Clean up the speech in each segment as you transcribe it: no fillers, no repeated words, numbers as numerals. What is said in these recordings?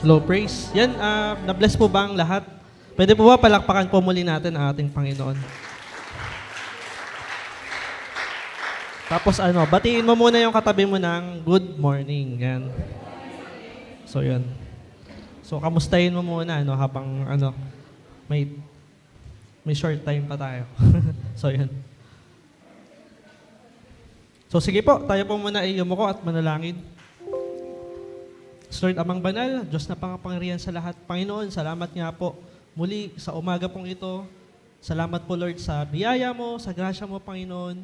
Slow praise. Yan, na-bless po ba ang lahat? Pwede po ba palakpakan po muli natin ang ating Panginoon? Tapos batiin mo muna yung katabi mo ng good morning. Yan. So, yun. So, kamustahin mo muna habang may short time pa tayo. So, yun. So, sige po. Tayo po muna ay yumuko at manalangin. Lord, Amang Banal, Diyos na pangapangyarihan sa lahat. Panginoon, salamat nga po muli sa umaga pong ito. Salamat po, Lord, sa biyaya mo, sa grasya mo, Panginoon.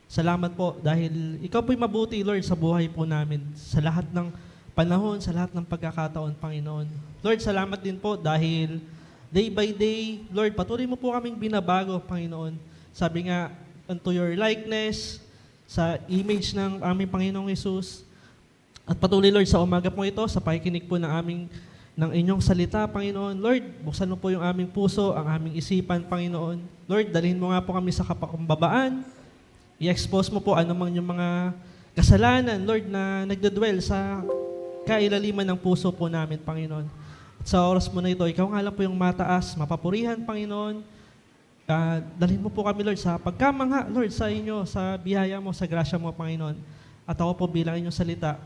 Salamat po dahil ikaw po'y mabuti, Lord, sa buhay po namin. Sa lahat ng panahon, sa lahat ng pagkakataon, Panginoon. Lord, salamat din po dahil day by day, Lord, patuloy mo po kaming binabago, Panginoon. Sabi nga, unto your likeness, sa image ng aming Panginoong Hesus. At patuloy, Lord, sa umaga po ito, sa pakikinig po ng inyong salita, Panginoon. Lord, buksan mo po yung aming puso, ang aming isipan, Panginoon. Lord, dalhin mo nga po kami sa kapakumbabaan. I-expose mo po anumang yung mga kasalanan, Lord, na nagdadwell sa kailaliman ng puso po namin, Panginoon. At sa oras mo na ito, ikaw nga lang po yung mataas, mapapurihan, Panginoon. Dalhin mo po kami, Lord, sa pagkamangha, Lord, sa inyo, sa biyaya mo, sa grasya mo, Panginoon. At ako po bilang inyong salita,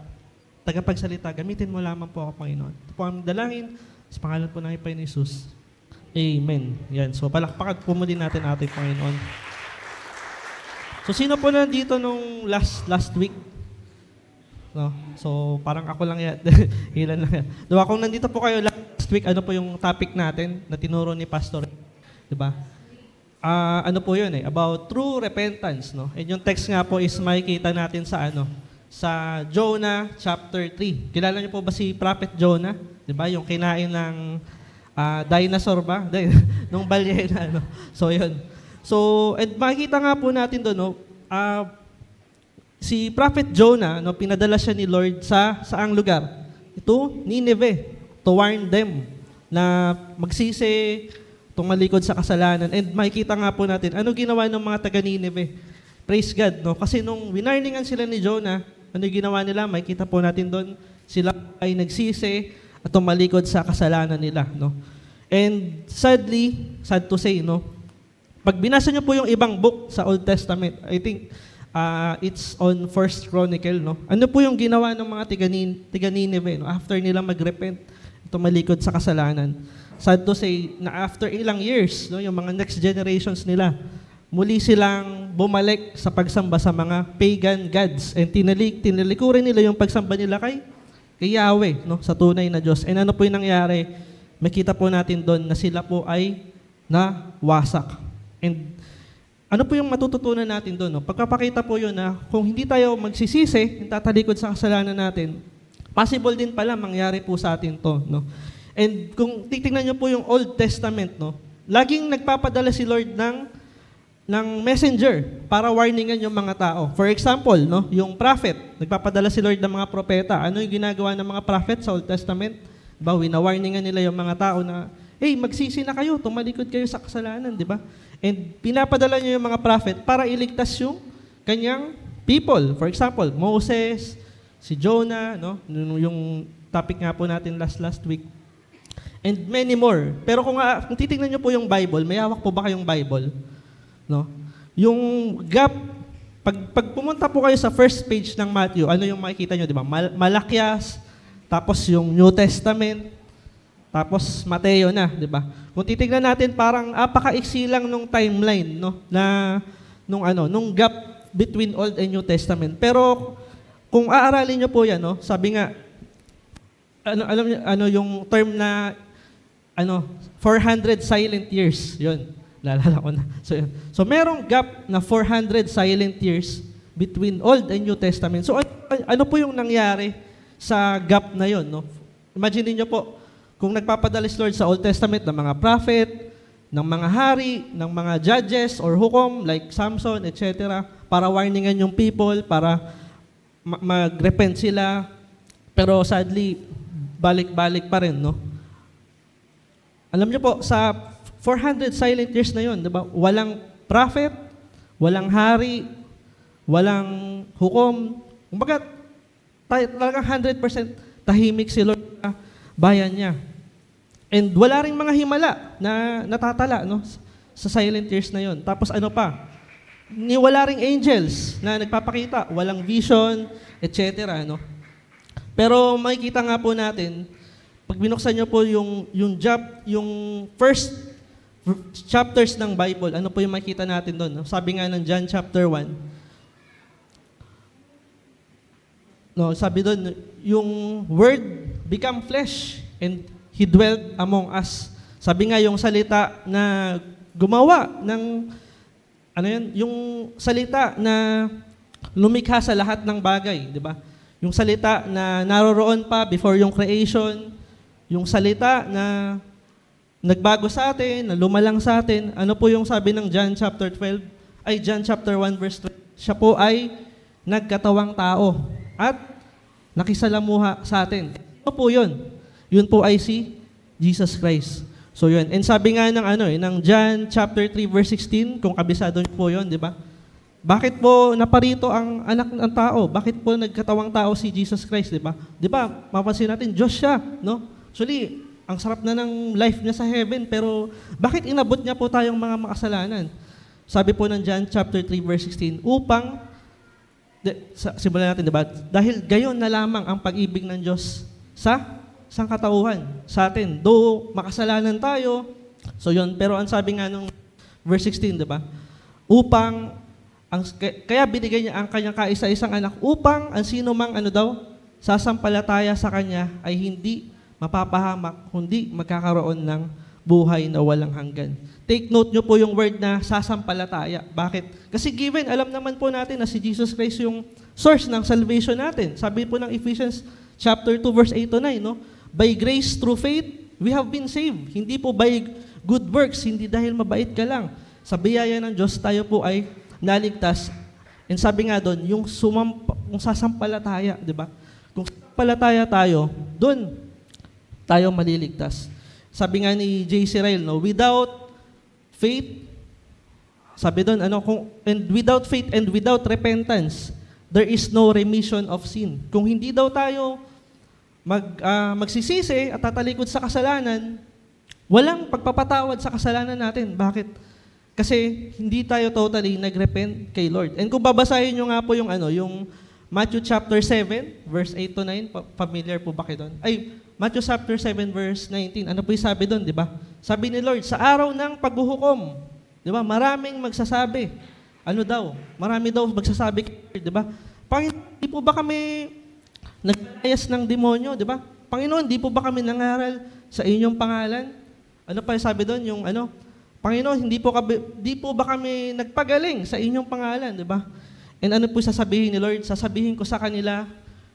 tagapagsalita, gamitin mo lamang po ako, Panginoon. Ito po ang dalangin sa pangalan po ng Panginoon Jesus. Amen. Yan. So, palakpakan po muli natin ating Panginoon. So, sino po nandito nung last week? No? So, parang ako lang yan. Ilan lang yan. Diba, kung nandito po kayo last week, ano po yung topic natin na tinuro ni Pastor? Diba? Ano po yun about true repentance. No? And yung text nga po is makikita natin sa Jonah chapter 3. Kilala niyo po ba si Prophet Jonah? 'Di ba? Yung kinain ng dinosaur ba? Nung balyena, So 'yun. So, and makikita nga po natin doon, si Prophet Jonah, pinadala siya ni Lord sa saang lugar? Ito, Nineveh, to warn them na magsisi, tumalikod sa kasalanan. And makikita nga po natin, ano ginawa ng mga taga Nineveh? Praise God, Kasi nung winarningan sila ni Jonah, ano ginawa nila? Makikita po natin doon, sila ay nagsisi at tumalikod sa kasalanan nila, And sadly, sad to say, pag binasa niyo po yung ibang book sa Old Testament, I think it's on First Chronicle, Ano po yung ginawa ng mga tiga Nineveh, after nila magrepent, tumalikod sa kasalanan? Sad to say na after ilang years, yung mga next generations nila, muli silang bumalik sa pagsamba sa mga pagan gods and tinalikuran nila yung pagsamba nila kay Yahweh, sa tunay na Diyos. And ano po yung nangyari? Makita po natin doon na sila po ay nawasak. And ano po yung matututunan natin doon? Pagkapakita po yun na kung hindi tayo magsisisi, tatalikod sa kasalanan natin, possible din pala mangyari po sa atin to. And kung titingnan niyo po yung Old Testament, laging nagpapadala si Lord ng messenger para warningan yung mga tao. For example, yung prophet, nagpapadala si Lord ng mga propeta. Ano yung ginagawa ng mga prophet sa Old Testament? Diba, winawarningan nila yung mga tao na, hey, magsisi na kayo, tumalikod kayo sa kasalanan, di ba? And pinapadala niya yung mga prophet para iligtas yung kanyang people. For example, Moses, si Jonah, yung topic nga po natin last week, and many more. Pero kung titingnan niyo po yung Bible, may hawak po ba kayong Bible? Yung gap, pag pumunta po kayo sa first page ng Matthew, ano yung makikita nyo, di ba? Malakyas, tapos yung New Testament, tapos Mateo na, di ba? Kung titingnan natin, parang apakaiksi lang nung timeline, nung gap between Old and New Testament. Pero kung aaralin nyo po yan, sabi nga, yung term na 400 silent years, yun. Naalala ko na. So merong gap na 400 silent years between Old and New Testament. So ano po yung nangyari sa gap na yun? Imagine niyo po, kung nagpapadala si Lord sa Old Testament ng mga prophet, ng mga hari, ng mga judges or hukom like Samson, etc. para warningan yung people, para mag-repent sila. Pero sadly, balik-balik pa rin, Alam niyo po, sa 400 silent years na yun, diba? Walang prophet, walang hari, walang hukom. Kumbaga, talagang 100% tahimik si Lord. bayan niya. And wala ring mga himala na natatala, no? Sa silent tears na yon. Tapos ano pa? Wala ring angels na nagpapakita, walang vision, etc. No? Pero makikita nga po natin, pag binuksan niyo po yung first chapters ng Bible, ano po yung makikita natin doon? No? Sabi nga ng John chapter 1, no, sabi doon, yung word become flesh and He dwelt among us. Sabi nga yung salita na gumawa ng, ano yun, yung salita na lumikha sa lahat ng bagay, di ba? Yung salita na naroroon pa before yung creation, yung salita na nagbago sa atin, na lumalang sa atin. Ano po yung sabi ng John chapter 1 verse 12? Siya po ay nagkatawang tao at nakisalamuha sa atin. Ano po yun? Yun po ay si Jesus Christ. So yun. And sabi nga ng John chapter 3 verse 16, kung kabisado niyo po yun, di ba? Bakit po naparito ang anak ng tao? Bakit po nagkatawang tao si Jesus Christ, di ba? Di ba? Mapansin natin, Diyos siya, no? Actually, ang sarap na ng life niya sa heaven, pero bakit inabot niya po tayong mga makasalanan? Sabi po ng John chapter 3 verse 16, upang, simulan natin, di ba? Dahil gayon na lamang ang pag-ibig ng Diyos sa sangkatauhan sa atin. Though makasalanan tayo, so yun, pero ang sabi nga nung verse 16, di ba? Upang, kaya binigay niya ang kanyang kaisa-isang anak, upang ang sino mang sasampalataya sa kanya ay hindi mapapahamak, kundi magkakaroon ng buhay na walang hanggan. Take note nyo po yung word na sasampalataya. Bakit? Kasi given, alam naman po natin na si Jesus Christ yung source ng salvation natin. Sabi po ng Ephesians chapter 2 verse 8 to 9, no? By grace through faith, we have been saved. Hindi po by good works, hindi dahil mabait ka lang. Sa biyaya ng Diyos, tayo po ay naligtas. And sabi nga doon, yung sasampalataya, di ba? Kung sasampalataya tayo, doon tayo maliligtas. Sabi nga ni J.C. Ryle, no, without faith, sabi doon, and without faith and without repentance, there is no remission of sin. Kung hindi daw tayo magsisisi at tatalikod sa kasalanan, walang pagpapatawad sa kasalanan natin. Bakit? Kasi hindi tayo totally nagrepent kay Lord. And kung babasahin nyo nga po yung Matthew chapter 7, verse 8 to 9, familiar po ba kayo doon? Matthew chapter 7, verse 19, ano po yung sabi doon, di ba? Sabi ni Lord, sa araw ng paghuhukom, di ba, maraming magsasabi. Ano daw? Marami daw magsasabi, di ba? Panginoon, di po ba kami naglayas ng demonyo, di ba? Panginoon, di po ba kami nangaral sa inyong pangalan? Ano pa yung sabi doon? Panginoon, di po ba kami nagpagaling sa inyong pangalan, di ba? And ano po sasabihin ni Lord? Sasabihin ko sa kanila,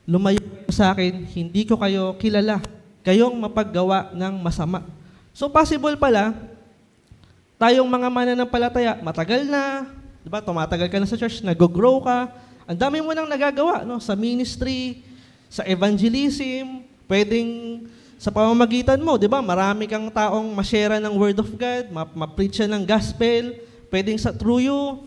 lumayo sa akin, hindi ko kayo kilala. Kayong mapaggawa ng masama. So possible pala, tayong mga mananampalataya, matagal na, di ba? Tumatagal ka na sa church, nag-grow ka, ang dami mo nang nagagawa, no? Sa ministry, sa evangelism, pwedeng sa pamamagitan mo, di ba? Marami kang taong ma-share ng word of God, ma-preach ng gospel, pwedeng through you,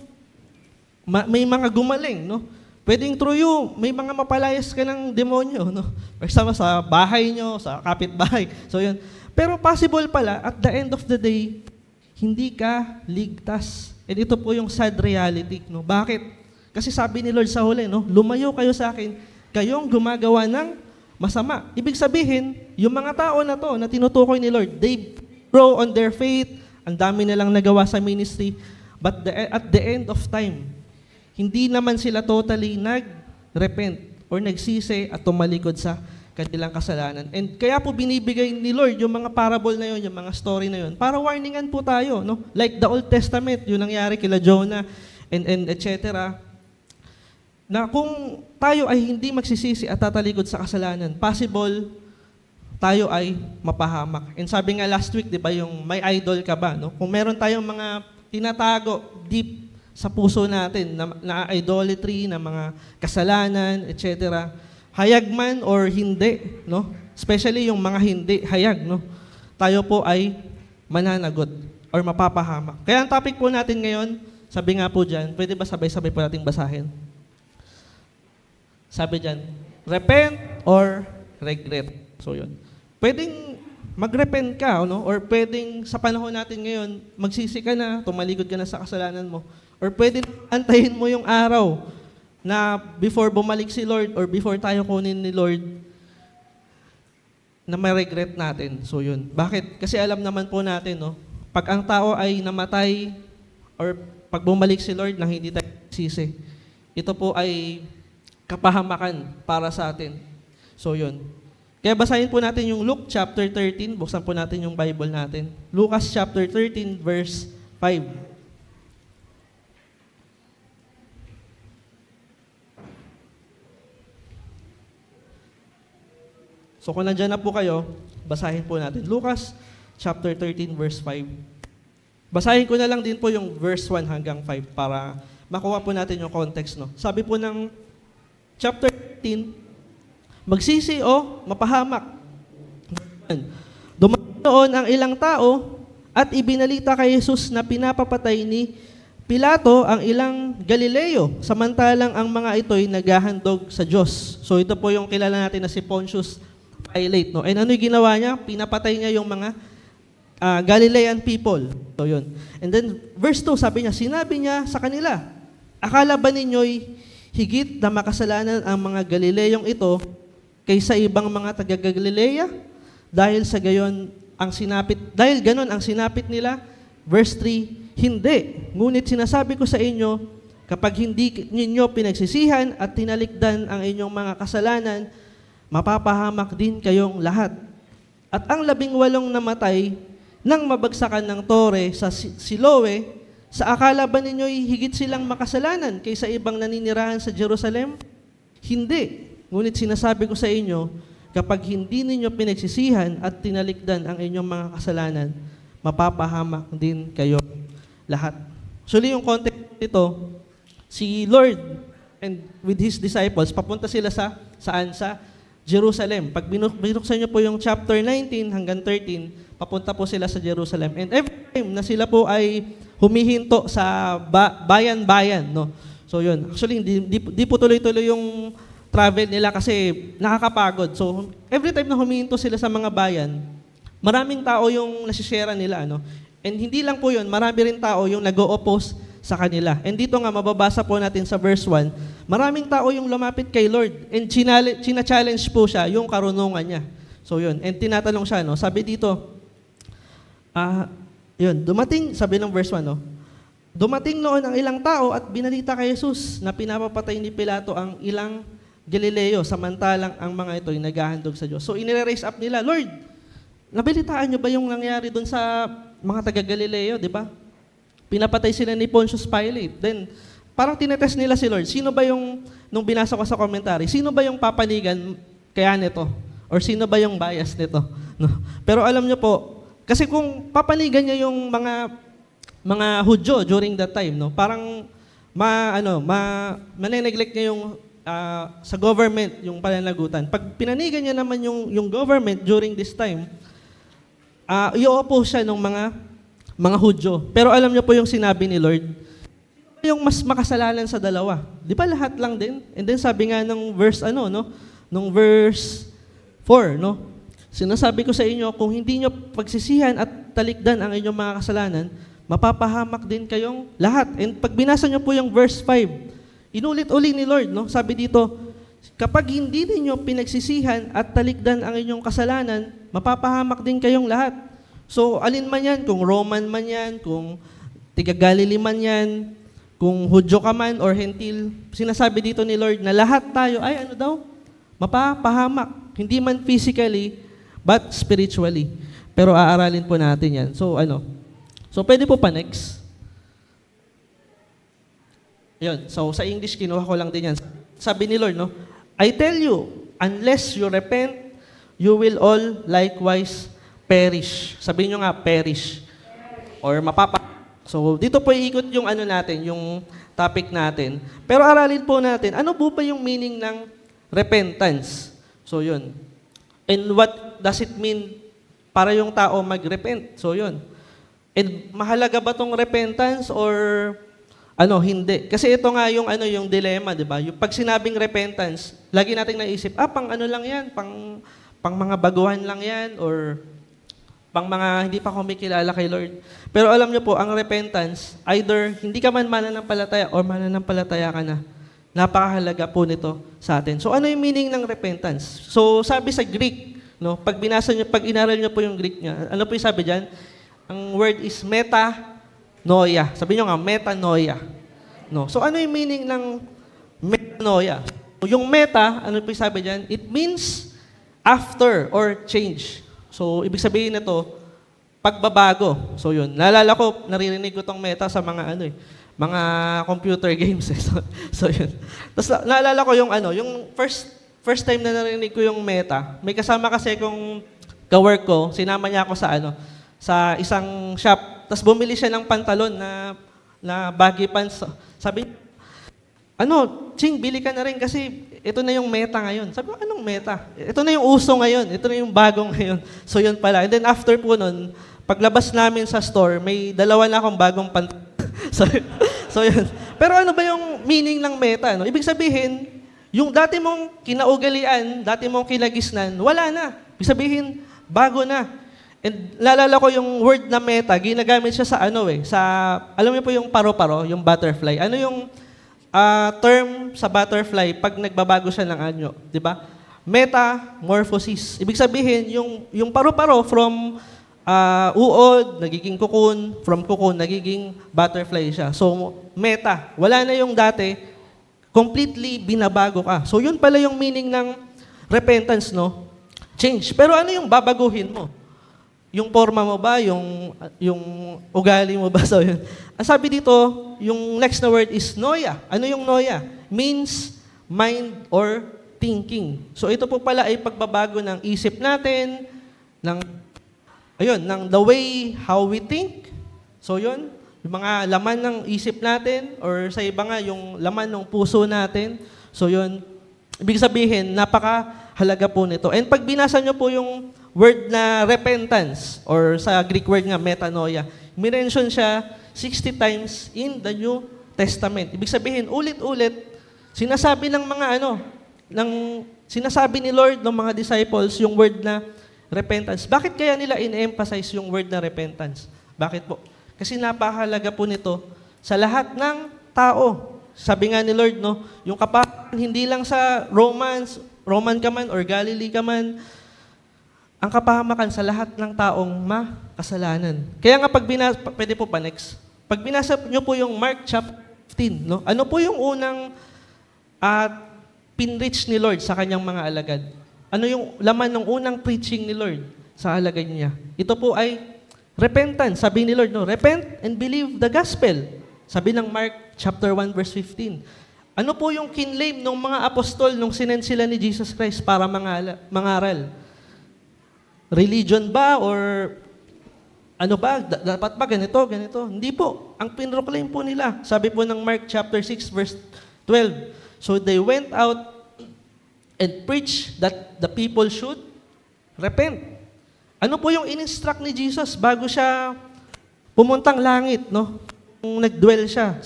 may mga gumaling, no? Pwedeng through you, may mga mapalayas ka ng demonyo, no? Kasama sa bahay nyo, sa kapitbahay. So yun. Pero possible pala, at the end of the day, hindi ka ligtas. And ito po yung sad reality, no? Bakit? Kasi sabi ni Lord sa huli, no? Lumayo kayo sa akin, kayong gumagawa ng masama. Ibig sabihin, yung mga tao na to, na tinutukoy ni Lord, they grow on their faith, ang dami nilang nagawa sa ministry, but at the end of time, hindi naman sila totally nag-repent or nagsisi at tumalikod sa kanilang kasalanan. And kaya po binibigay ni Lord yung mga parable na yun, yung mga story na yun, para warningan po tayo, no? Like the Old Testament, yung nangyari kila Jonah and etc. Na kung tayo ay hindi magsisisi at tatalikod sa kasalanan, possible tayo ay mapahamak. And sabi nga last week, di ba, yung may idol ka ba? No? Kung meron tayong mga tinatago deep sa puso natin na idolatry, na mga kasalanan, etc. Hayag man or hindi, no? Especially yung mga hindi hayag, no? Tayo po ay mananagot or mapapahamak. Kaya ang topic po natin ngayon, sabi nga po dyan, pwede ba sabay-sabay po nating basahin? Sabi dyan, repent or regret. So yun. pwedeng mag-repent ka, no? Or pwedeng sa panahon natin ngayon, magsisi ka na, tumalikod ka na sa kasalanan mo. Or pwedeng antayin mo yung araw na before bumalik si Lord or before tayo kunin ni Lord, na may regret natin. So yun. Bakit? Kasi alam naman po natin, no? Pag ang tao ay namatay or pag bumalik si Lord nang hindi tayo sisi, ito po ay kapahamakan para sa atin. So yun. Kaya basahin po natin yung Luke chapter 13. Buksan po natin yung Bible natin. Lucas chapter 13 verse 5. So kung nandyan na po kayo, basahin po natin. Lucas chapter 13 verse 5. Basahin ko na lang din po yung verse 1 hanggang 5 para makuha po natin yung context. No? Sabi po ng chapter 13, magsisi o mapahamak. Dumating noon ang ilang tao at ibinalita kay Jesus na pinapapatay ni Pilato ang ilang Galileo, samantalang ang mga ito'y naghahandog sa Diyos. So ito po yung kilala natin na si Pontius Pilate. No? And ano yung ginawa niya? Pinapatay niya yung mga Galilean people. So yun. And then verse 2, sabi niya, sinabi niya sa kanila, akala ba ninyo'y higit na makasalanan ang mga Galileyong ito kaysa ibang mga taga-Galilea? Dahil ganon ang sinapit nila. Verse 3, hindi. Ngunit sinasabi ko sa inyo, kapag hindi ninyo pinagsisihan at tinalikdan ang inyong mga kasalanan, mapapahamak din kayong lahat. At ang 18 namatay nang mabagsakan ng tore sa Siloe, sa akala ba ninyo'y higit silang makasalanan kaysa ibang naninirahan sa Jerusalem? Hindi. Ngunit sinasabi ko sa inyo, kapag hindi ninyo pinagsisihan at tinalikdan ang inyong mga kasalanan, mapapahamak din kayo lahat. Actually, yung context nito, si Lord and with His disciples, papunta sila saan? Sa Jerusalem. Pag binuksan niyo po yung chapter 19 hanggang 13, papunta po sila sa Jerusalem. And every time na sila po ay humihinto sa bayan-bayan, no? So yun. Actually, di po tuloy-tuloy yung travel nila kasi nakakapagod. So every time na humihinto sila sa mga bayan, maraming tao yung nasishare nila, ano? And hindi lang po yun, marami rin tao yung nag-o-oppose sa kanila. And dito nga, mababasa po natin sa verse 1, maraming tao yung lumapit kay Lord and china-challenge po siya yung karunungan niya. So yun, and tinatanong siya, no? Sabi dito, dumating, sabi ng verse 1, no? Dumating noon ang ilang tao at binalita kay Jesus na pinapapatay ni Pilato ang ilang Galileo, samantalang ang mga ito'y naghahandog sa Diyos. So inire-raise up nila, Lord, nabalitaan niyo ba yung nangyari doon sa mga taga-Galileo, di ba? Pinapatay sila ni Pontius Pilate. Then, parang tinetest nila si Lord. Sino ba yung, nung binasa ko sa commentary, sino ba yung papanigan kaya nito? Or sino ba yung bias nito? No? Pero alam niyo po, kasi kung papanigan niya yung mga Hudyo during that time, no? Parang maneneglect niya yung sa government, yung pananagutan. Pag pinanigan niya naman yung government during this time, i-oppose siya ng mga Hudyo. Pero alam niyo po yung sinabi ni Lord, yung mas makasalanan sa dalawa. Di ba lahat lang din? And then sabi nga ng verse nung verse 4, no? Sinasabi ko sa inyo, kung hindi niyo pagsisihan at talikdan ang inyong mga kasalanan, mapapahamak din kayong lahat. And pag binasa niyo po yung verse 5, inulit-uli ni Lord, no? Sabi dito, kapag hindi niyo pinagsisihan at talikdan ang inyong kasalanan, mapapahamak din kayong lahat. So, alin man yan, kung Roman man yan, kung tiga-Galilee man yan, kung Hudyo ka man or Hentil, sinasabi dito ni Lord na lahat tayo ay mapapahamak. Hindi man physically, but spiritually. Pero aaralin po natin yan. So, So, pwede po pa next. Yun. So, sa English, kinuha ko lang din yan. Sabi ni Lord, no? I tell you, unless you repent, you will all likewise perish. Sabihin nyo nga, perish. Or So, dito po iikot yung natin, yung topic natin. Pero aralin po natin, ano po ba yung meaning ng repentance? So, yun. And what does it mean para yung tao mag-repent? So, yun. And mahalaga ba tong repentance or hindi? Kasi ito nga yung dilemma, di ba? Yung pag sinabing repentance, lagi nating naisip, pang lang yan, pang mga baguhan lang yan or pang mga hindi pa kumikilala kay Lord. Pero alam niyo po, ang repentance, either hindi ka man mananampalataya or mananampalataya ka na. Napakahalaga po nito sa atin. So ano yung meaning ng repentance? So sabi sa Greek, no, pag binasa niyo, pag inaral niyo po yung Greek niya, ano po yung sabi diyan? Ang word is metanoia. Sabi niyo nga, metanoia. No. So ano yung meaning ng metanoia? Yung meta, ano po yung sabi diyan? It means after or change. So, ibig sabihin nito, pagbabago. So, yun. Naalala ko, naririnig ko tong meta sa mga mga computer games. So, yun. Tapos, naalala ko yung first time na narinig ko yung meta, may kasama kasi kong kawork ko, sinama niya ako sa isang shop. Tapos, bumili siya ng pantalon na baggy pants. Sabi, Ching, bili ka na rin kasi ito na yung meta ngayon. Sabi ko, anong meta? Ito na yung uso ngayon. Ito na yung bagong ngayon. So, yun pala. And then after po nun, paglabas namin sa store, may dalawa na akong bagong so, yun. Pero ano ba yung meaning ng meta? No? Ibig sabihin, yung dati mong kinaugalian, dati mong kilagisnan, wala na. Ibig sabihin, bago na. And lalala ko yung word na meta, ginagamit siya sa alam niyo po yung paro-paro, yung butterfly. Ano yung term sa butterfly pag nagbabago siya ng anyo, di ba? Metamorphosis. Ibig sabihin, yung paru-paro from uod, nagiging cocoon, from cocoon, nagiging butterfly siya. So, meta. Wala na yung dati, completely binabago ka. So, yun pala yung meaning ng repentance, no? Change. Pero ano yung babaguhin mo? Yung forma mo ba? Yung ugali mo ba? So, yun. Sabi dito, yung next na word is noia. Ano yung noia? Means mind or thinking. So, ito po pala ay pagbabago ng isip natin, ng the way how we think. So, yun. Yung mga laman ng isip natin or sa iba nga, yung laman ng puso natin. So, yun. Ibig sabihin, napakahalaga po nito. And pag binasa nyo po yung word na repentance, or sa Greek word nga, metanoia, minention siya 60 times in the New Testament. Ibig sabihin, ulit-ulit, sinasabi ng mga sinasabi ni Lord ng mga disciples yung word na repentance. Bakit kaya nila in-emphasize yung word na repentance? Bakit po? Kasi napakahalaga po nito sa lahat ng tao. Sabi nga ni Lord, no, yung kapakanan, hindi lang sa Roman ka man or Galilee ka man, ang kapahamakan sa lahat ng taong makasalanan. Kaya nga pwede po pa next. Pag binasa nyo po yung Mark chapter 15, no? Ano po yung unang pinreach ni Lord sa kanyang mga alagad? Ano yung laman ng unang preaching ni Lord sa alagad niya? Ito po ay repentance. Sabi ni Lord, no? Repent and believe the gospel. Sabi ng Mark chapter 1 verse 15. Ano po yung kinlaim ng mga apostol nung sinend sila ni Jesus Christ para mangaral? Religion ba or ano ba? Dapat ba ganito? Hindi po. Ang pinroclaim po nila. Sabi po ng Mark chapter 6 verse 12. So they went out and preached that the people should repent. Ano po yung in-instruct ni Jesus bago siya pumuntang langit, no? Nung nag-dwell siya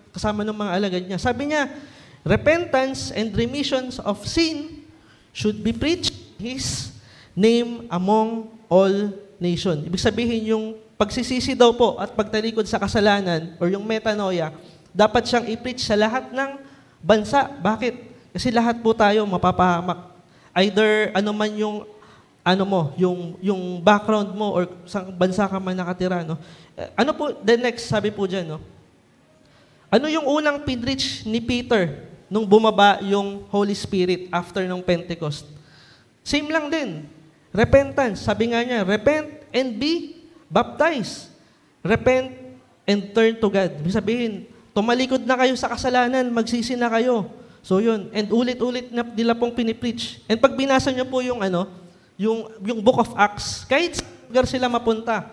kasama ng mga alagad niya. Sabi niya, repentance and remissions of sin should be preached His name among all nation. Ibig sabihin, yung pagsisisi daw po at pagtalikod sa kasalanan or yung metanoia, dapat siyang i-preach sa lahat ng bansa. Bakit? Kasi lahat po tayo mapapahamak. Either ano man yung yung background mo or sa bansa ka man nakatira, no? Ano po, the next, sabi po dyan, no? Ano yung unang pinreach ni Peter nung bumaba yung Holy Spirit after ng Pentecost? Same lang din. Repentance. Sabi nga niya, repent and be baptized. Repent and turn to God. Ibig sabihin, tumalikod na kayo sa kasalanan, magsisi na kayo. So yun. And ulit-ulit na nila pong pinipreach. And pag binasa niyo po yung yung Book of Acts, kahit sa lugar sila mapunta.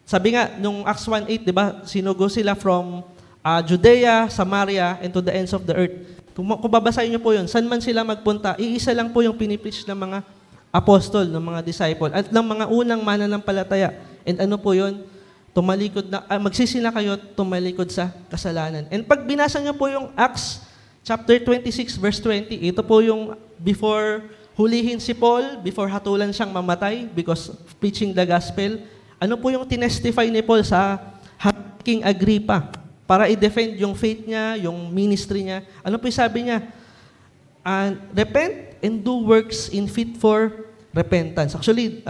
Sabi nga, nung Acts 1:8, di ba, sinugo sila from Judea, Samaria, and to the ends of the earth. Kung babasahin niyo po yun, saan man sila magpunta, iisa lang po yung pinipreach ng mga apostol, ng mga disciple, at ng mga unang mananampalataya. And ano po yun? Magsisi na kayo, tumalikod sa kasalanan. And pag binasa niyo po yung Acts chapter 26, verse 20, ito po yung before hulihin si Paul before hatulan siyang mamatay because of preaching the gospel. Ano po yung tinestify ni Paul sa King Agrippa para i-defend yung faith niya, yung ministry niya? Ano po yung sabi niya? Repent and do works in fit for repentance. Actually,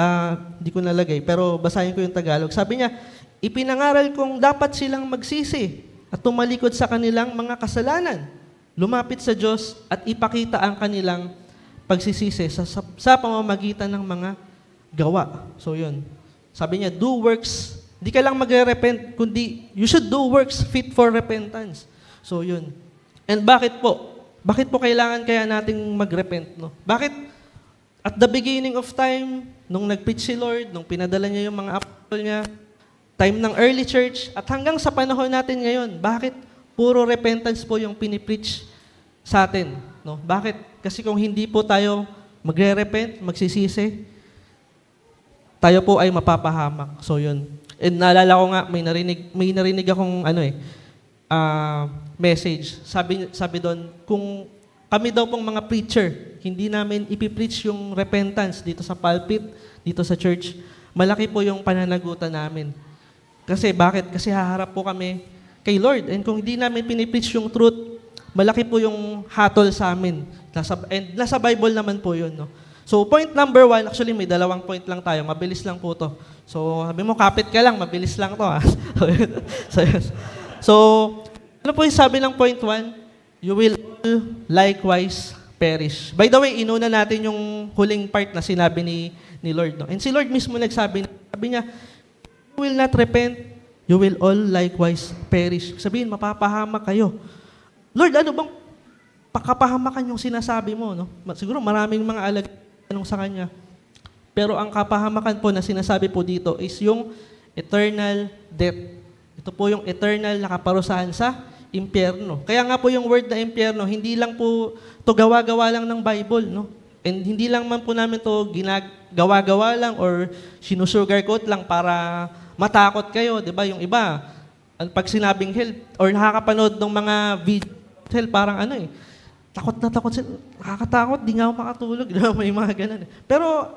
hindi ko nalagay, pero basahin ko yung Tagalog. Sabi niya, ipinangaral kong dapat silang magsisi at tumalikod sa kanilang mga kasalanan, lumapit sa Diyos at ipakita ang kanilang pagsisisi sa pamamagitan ng mga gawa. So yun. Sabi niya, do works. Hindi ka lang magre-repent, kundi you should do works fit for repentance. So yun. And bakit po? Bakit po kailangan kaya nating mag-repent? No? Bakit at the beginning of time, nung nag-preach si Lord, nung pinadala niya yung mga apostol niya, time ng early church, at hanggang sa panahon natin ngayon, bakit puro repentance po yung pinipreach sa atin? No? Bakit? Kasi kung hindi po tayo magre-repent, magsisisi, tayo po ay mapapahamak. So yun. And naalala ko nga, may narinig akong message. Sabi doon, kung kami daw pong mga preacher, hindi namin ipipreach yung repentance dito sa pulpit, dito sa church, malaki po yung pananagutan namin. Kasi bakit? Kasi haharap po kami kay Lord. And kung hindi namin pinipreach yung truth, malaki po yung hatol sa amin. Nasa Bible naman po yun. No? So, point number 1, actually may 2 point lang tayo. Mabilis lang po to. So, sabi mo, kapit ka lang, mabilis lang to. So, ano po yung sabi ng point 1? You will all likewise perish. By the way, inuna natin yung huling part na sinabi ni Lord. No? And si Lord mismo nagsabi, sabi niya, you will not repent, you will all likewise perish. Sabihin, mapapahamak kayo. Lord, ano bang pakapahamakan yung sinasabi mo? No? Siguro maraming mga tanong sa Kanya. Pero ang kapahamakan po na sinasabi po dito is yung eternal death. Ito po yung eternal na kaparusahan sa impyerno. Kaya nga po yung word na impyerno, hindi lang po to gawa-gawa lang ng Bible, no? And hindi lang man po namin to ginagawa-gawa lang or sinusugarcoat lang para matakot kayo, 'di ba? Yung iba, pag sinabing hell or nakakapanood ng mga video hell, parang takot na takot sila. Nakakatakot, di nga ako makatulog. May mga ganun. Pero,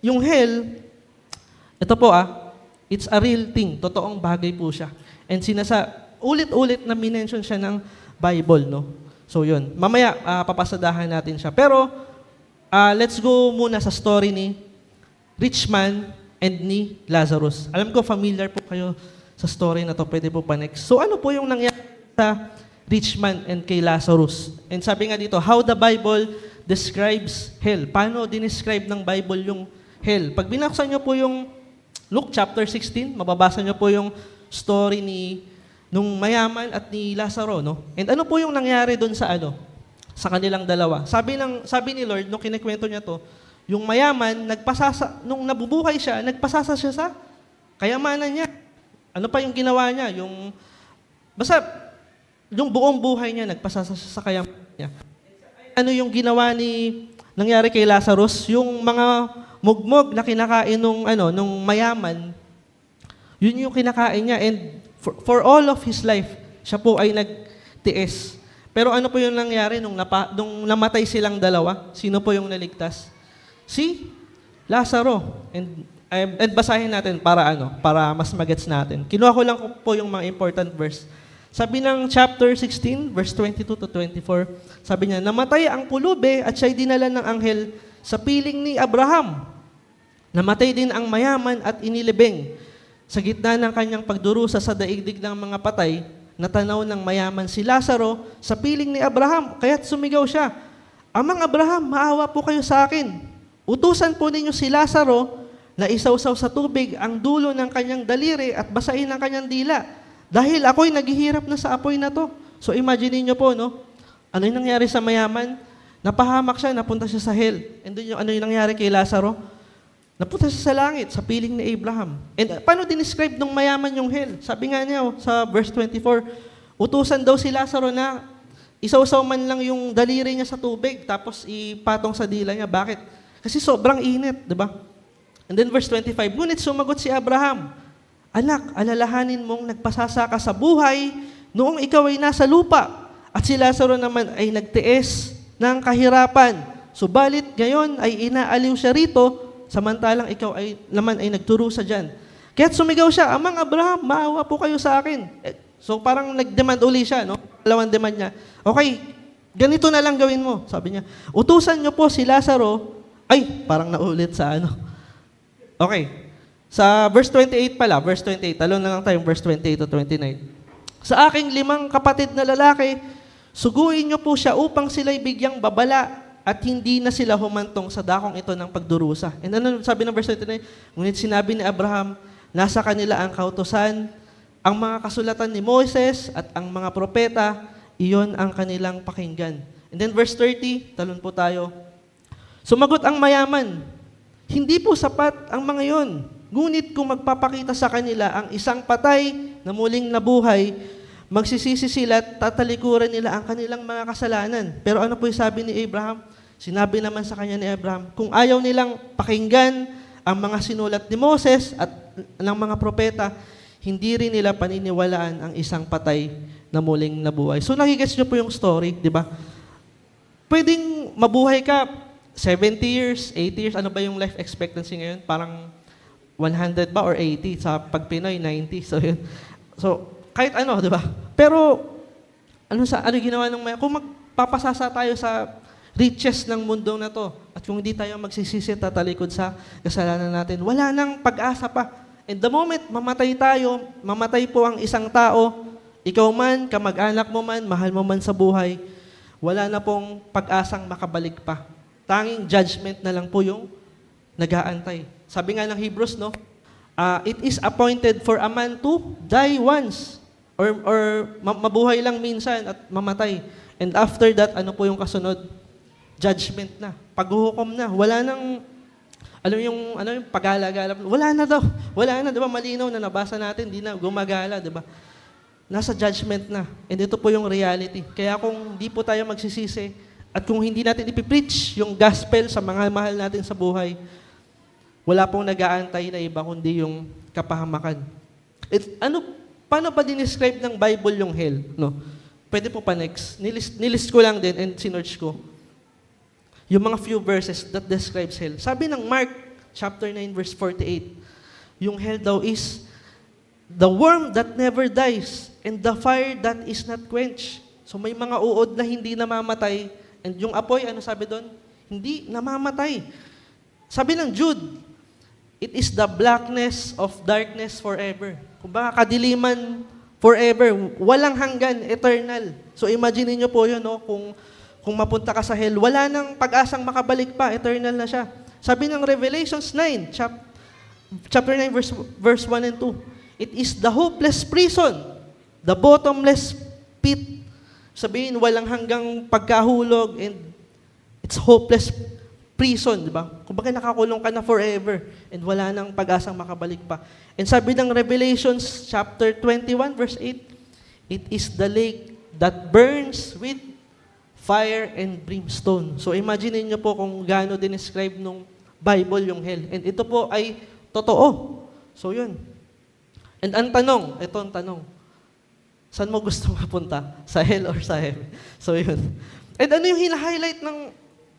yung hell, ito po it's a real thing. Totoong bagay po siya. And ulit-ulit na minention siya ng Bible, no? So, yun. Mamaya, papasadahan natin siya. Pero, let's go muna sa story ni rich man and ni Lazarus. Alam ko, familiar po kayo sa story na to. Pwede po pa next. So, ano po yung nangyari sa rich man and kay Lazarus? And sabi nga dito, how the Bible describes hell. Paano dinescribe ng Bible yung hell? Pag binaksan nyo po yung Luke chapter 16, mababasa nyo po yung story nung mayaman at ni Lazaro, no? And ano po yung nangyari doon sa kanilang dalawa? Sabi ni Lord, nung kinikwento niya to, yung mayaman, nung nabubuhay siya, nagpasasa siya sa kayamanan niya. Ano pa yung ginawa niya? Yung buong buhay niya, nagpasasa siya sa kayamanan niya. Ano yung nangyari kay Lazarus? Yung mga mugmog na kinakain nung mayaman, yun yung kinakain niya. And for all of his life, siya po ay nagtiis. Pero ano po yung nangyari nung namatay silang dalawa? Sino po yung naligtas? Si Lazaro. And basahin natin para mas magets natin. Kinuha ko lang po yung mga important verse. Sabi ng chapter 16, verse 22 to 24, sabi niya, namatay ang pulube at siya'y dinala ng anghel sa piling ni Abraham. Namatay din ang mayaman at inilibing. Sa gitna ng kanyang pagdurusa sa daigdig ng mga patay, natanaw ng mayaman si Lazaro sa piling ni Abraham, kaya't sumigaw siya, Amang Abraham, maawa po kayo sa akin. Utusan po ninyo si Lazaro na isawsaw sa tubig ang dulo ng kanyang daliri at basahin ang kanyang dila. Dahil ako'y naghihirap na sa apoy na to. So imagine niyo po, no? Ano yung nangyari sa mayaman? Napahamak siya, napunta siya sa hell. And then ano yung nangyari kay Lazaro? Napunta siya sa langit, sa piling ni Abraham. And paano dinescribe ng mayaman yung hell? Sabi nga niya sa verse 24, utusan daw si Lazaro na isawsaw man lang yung daliri niya sa tubig, tapos ipatong sa dila niya. Bakit? Kasi sobrang init, di ba? And then verse 25, ngunit sumagot si Abraham, Anak, alalahanin mong nagpasasa ka sa buhay noong ikaw ay nasa lupa at si Lazaro naman ay nagtiis ng kahirapan Subalit ngayon ay inaaliw siya rito, samantalang ikaw ay naman ay nagturusa diyan. Kaya't sumigaw siya, Amang Abraham, maawa po kayo sa akin. So parang nag-demand uli siya, no? Dalawang demand niya. Okay, ganito na lang gawin mo. Sabi niya, utusan niyo po si Lazaro. Ay, parang naulit sa ano. Okay. Sa verse 28 pala, verse 28, talon na lang tayo verse 28 to 29. Sa aking 5 kapatid na lalaki, suguin niyo po siya upang sila'y bigyang babala at hindi na sila humantong sa dakong ito ng pagdurusa. And ano sabi ng verse 29? Ngunit sinabi ni Abraham, nasa kanila ang kautusan, ang mga kasulatan ni Moses at ang mga propeta, iyon ang kanilang pakinggan. And then verse 30, talon po tayo. Sumagot ang mayaman, hindi po sapat ang mga iyon. Ngunit kung magpapakita sa kanila ang isang patay na muling nabuhay, magsisisi sila at tatalikuran nila ang kanilang mga kasalanan. Pero ano po yung sabi ni Abraham? Sinabi naman sa kanya ni Abraham, kung ayaw nilang pakinggan ang mga sinulat ni Moses at ng mga propeta, hindi rin nila paniniwalaan ang isang patay na muling nabuhay. So nakikita niyo po yung story, di ba? Pwedeng mabuhay ka 70 years, 80 years, ano ba yung life expectancy ngayon? Parang 100 ba or 80? Sa pag Pinoy, 90. So yun. So kahit ano, di ba? Pero ano ginawa ng maya? Kung magpapasasa tayo sa riches ng mundo na to, at kung hindi tayo magsisisi tatalikod sa kasalanan natin, wala nang pag-asa pa. And the moment mamatay tayo, mamatay po ang isang tao, ikaw man, kamag-anak mo man, mahal mo man sa buhay, wala na pong pag-asang makabalik pa. Tanging judgment na lang po yung nag-aantay. Sabi nga ng Hebrews, no? It is appointed for a man to die once or mabuhay lang minsan at mamatay. And after that, ano po yung kasunod? Judgment na. Paghuhukom na. Wala nang, yung pagala-gala. Wala na daw. Wala na, di ba? Malinaw na nabasa natin, di na gumagala, di ba? Nasa judgment na. And ito po yung reality. Kaya kung di po tayo magsisisi, at kung hindi natin ipipreach yung gospel sa mga mahal natin sa buhay, wala pong nag-aantay na iba, kundi yung kapahamakan. Paano ba dinescribe ng Bible yung hell? No? Pwede po pa next. Nilist ko lang din and sinearch ko. Yung mga few verses that describes hell. Sabi ng Mark chapter 9 verse 48, yung hell daw is the worm that never dies and the fire that is not quenched. So may mga uod na hindi namamatay and yung apoy, ano sabi doon? Hindi namamatay. Sabi ng Jude, it is the blackness of darkness forever. Kung baka kadiliman forever, walang hanggan, eternal. So imagine niyo po yun, no? Kung mapunta ka sa hell, wala nang pag-asang makabalik pa, eternal na siya. Sabi ng Revelations 9, chapter 9, verse 1 and 2, it is the hopeless prison, the bottomless pit. Sabihin, walang hanggang pagkahulog, and it's hopeless prison, di ba? Kung bakit nakakulong ka na forever, and wala nang pag-asang makabalik pa. And sabi ng Revelations, chapter 21, verse 8, it is the lake that burns with fire and brimstone. So imagine niyo po kung gaano dinescribe nung Bible yung hell. And ito po ay totoo. So yun. And ang tanong, ito ang tanong, saan mo gusto mapunta? Sa hell or sa heaven? So yun. And ano yung hina-highlight ng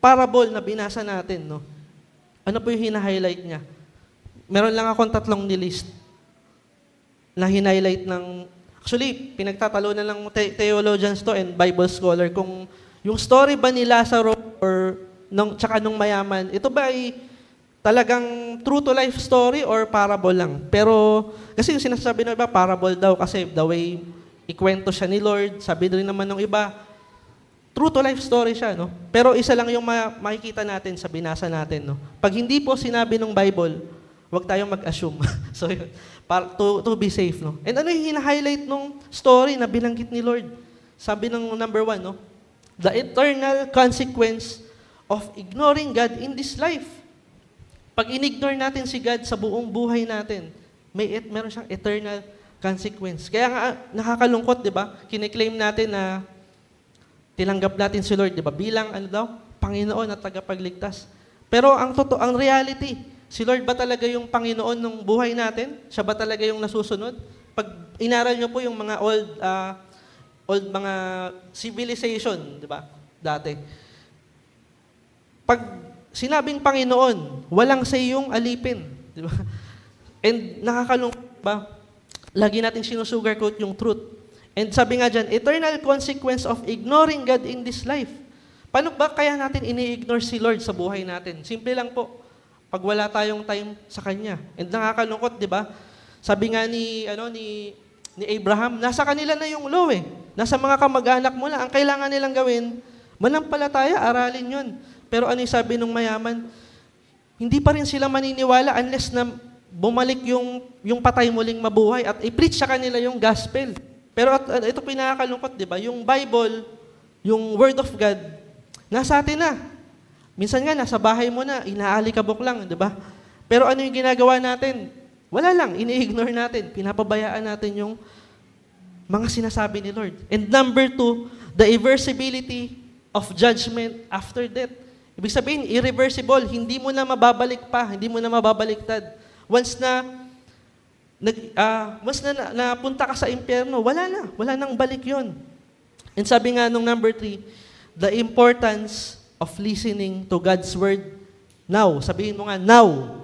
parable na binasa natin, no? Ano po yung hina-highlight niya? Meron lang akong 3 nilist na hina-highlight ng, actually, pinagtatalunan ng theologians to and Bible scholar kung yung story ba ni Lazaro or tsaka nung mayaman, ito ba ay talagang true to life story or parable lang? Pero, kasi yung sinasabi ng iba, parable daw kasi the way ikwento siya ni Lord, sabi rin naman ng iba, true to life story siya, no? Pero isa lang yung makikita natin sa binasa natin, no? Pag hindi po sinabi ng Bible, huwag tayong mag-assume. So, yun, to be safe, no? And ano yung hina-highlight nung story na binanggit ni Lord? Sabi ng number 1, no? The eternal consequence of ignoring God in this life. Pag in-ignore natin si God sa buong buhay natin, meron siyang eternal consequence. Kaya nga, nakakalungkot, di ba? Kiniklaim natin na tinanggap natin si Lord, di ba? Bilang, Panginoon at tagapagligtas. Pero ang reality, si Lord ba talaga yung Panginoon ng buhay natin? Siya ba talaga yung nasusunod? Pag inaral niyo po yung mga old mga civilization, di ba? Dati. Pag sinabing Panginoon, walang say yung alipin. Di ba? And nakakalungkot ba? Lagi natin sinusugarcoat yung truth. And sabi nga dyan, eternal consequence of ignoring God in this life. Paano ba kaya natin ini-ignore si Lord sa buhay natin? Simple lang po. Pag wala tayong time sa Kanya. And nakakalungkot, di ba? Sabi nga ni Abraham, nasa kanila na yung law eh. Nasa mga kamag-anak mo lang. Ang kailangan nilang gawin, manampalataya, aralin yun. Pero ano yung sabi nung mayaman? Hindi pa rin sila maniniwala unless na bumalik yung patay muling mabuhay at i-preach sa kanila yung gospel. Pero ito pinakakalungkot, di ba? Yung Bible, yung Word of God, nasa atin na. Minsan nga, nasa bahay mo na, inaalikabok lang, di ba? Pero ano yung ginagawa natin? Wala lang, ini-ignore natin. Pinapabayaan natin yung mga sinasabi ni Lord. And number 2, the irreversibility of judgment after death. Ibig sabihin, irreversible. Hindi mo na mababalik pa, hindi mo na mababaliktad. Once na napunta ka sa impyerno, wala nang balik yon. And sabi nga nung number 3, the importance of listening to God's word now. Sabihin mo nga, now.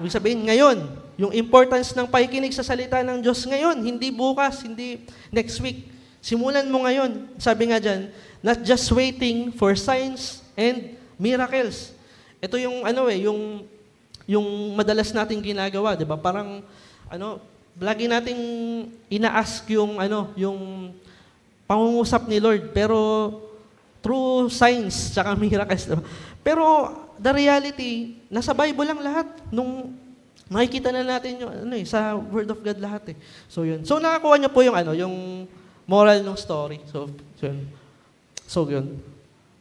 Ibig sabihin, ngayon. Yung importance ng pakikinig sa salita ng Diyos ngayon, hindi bukas, hindi next week. Simulan mo ngayon. Sabi nga dyan, not just waiting for signs and miracles. Ito yung yung madalas nating ginagawa, 'di ba? Parang lagi nating ina-ask yung pangungusap ni Lord, pero through signs tsaka miracles. Diba? Pero the reality, nasa Bible lang lahat. Nung makikita na natin yung sa Word of God lahat eh. So yun. So nakakuha niyo po yung yung moral ng story. So yun. So yun.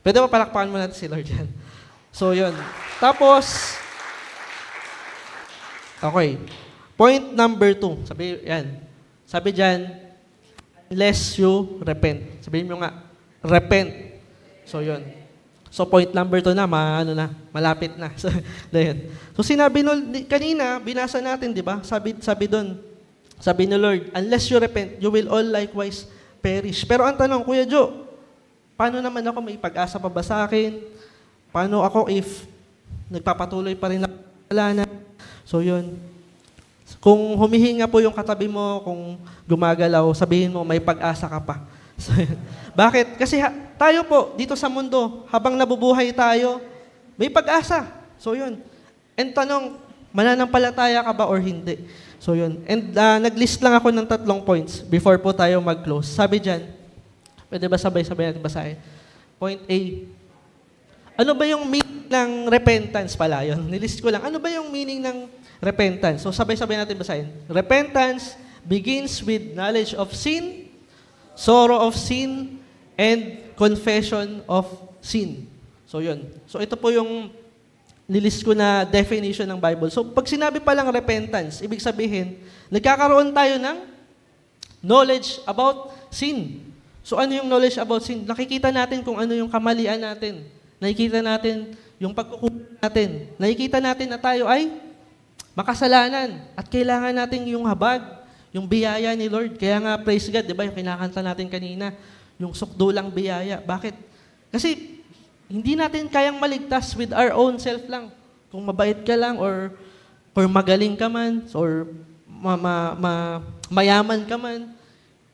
Pwede ba palakpakan mo natin si Lord yan? So yun. Tapos okay. Point number 2. Sabi dyan, unless you repent. Sabihin mo nga, repent. So, yun. So, point number 2 na, malapit na. So, sinabi kanina, binasa natin, di ba? Sabi doon, sabi ni Lord, unless you repent, you will all likewise perish. Pero ang tanong, Kuya Joe, paano naman ako, may pag-asa pa ba sa akin? Paano ako if nagpapatuloy pa rin ako kasalanan? So, yun. Kung humihinga po yung katabi mo, kung gumagalaw, sabihin mo, may pag-asa ka pa. So, yun. Bakit? Kasi tayo po, dito sa mundo, habang nabubuhay tayo, may pag-asa. So, yun. And tanong, mananampalataya ka ba or hindi? So, yun. And nag-list lang ako ng 3 points before po tayo mag-close. Sabi dyan, pwede ba sabay-sabay natin basahin? Point A, ano ba yung meaning ng repentance pala? Yun, nilist ko lang. Ano ba yung meaning ng repentance? So, sabay-sabay natin basahin. Repentance begins with knowledge of sin, sorrow of sin, and confession of sin. So, yun. So, ito po yung nilist ko na definition ng Bible. So, pag sinabi pa lang repentance, ibig sabihin, nagkakaroon tayo ng knowledge about sin. So, ano yung knowledge about sin? Nakikita natin kung ano yung kamalian natin. Nakikita natin yung pagkukulang natin. Nakikita natin na tayo ay makasalanan at kailangan natin yung habag, yung biyaya ni Lord. Kaya nga, praise God, di ba, yung kinakanta natin kanina, yung sukdulang biyaya. Bakit? Kasi hindi natin kayang maligtas with our own self lang. Kung mabait ka lang or magaling ka man or mayaman ka man.